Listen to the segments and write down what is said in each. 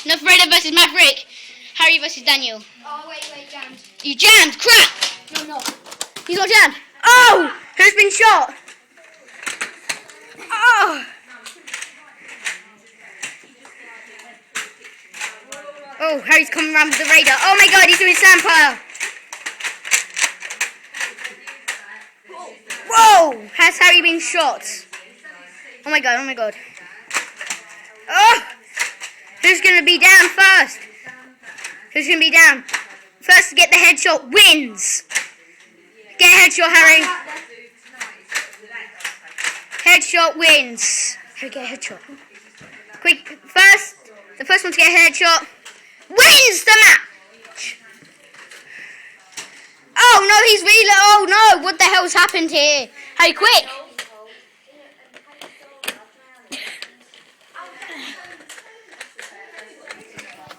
Nerf Raider versus Maverick. Harry versus Daniel. Oh, wait, jammed. You jammed! Crap! No. He's not jammed. Oh! Who's been shot? Oh! Oh, Harry's coming around with the radar. Oh my god, he's doing sandpile. Whoa! Has Harry been shot? Oh my god. Oh! Who's going to be down first? Who's going to be down? First to get the headshot wins. Get a headshot, Harry. Headshot wins. Harry, get a headshot. Quick, the first one to get a headshot wins the match. Oh no, he's really. Oh no, what the hell's happened here? Harry, quick.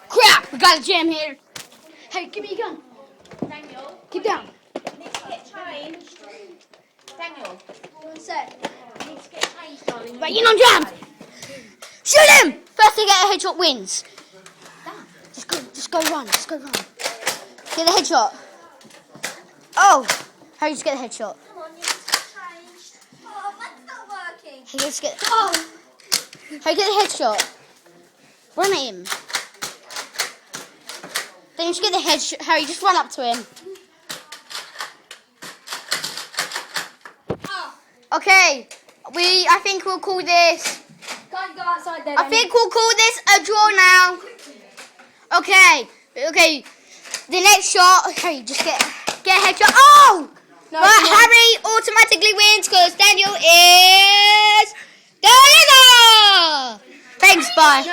Crap, we got a jam here. Hey, give me a gun. Daniel. Keep down. Need to get changed. Daniel. 1 sec. Need to get changed, darling. Right, you're not jammed. Shoot him! First to get a headshot wins. Just go run. Get the headshot. Oh, Harry, just get the headshot. Come on, you need to get changed. Oh, that's not working. Harry, just get. Oh, Harry, get the headshot. Run at him. Then just get the headshot. Harry, just run up to him. Okay, I think we'll call this. Can't go outside there. I think we'll call this a draw now. Okay. The next shot. Okay, just get a headshot. Oh! No, but Harry automatically wins because Daniel is the leader. Thanks, bye.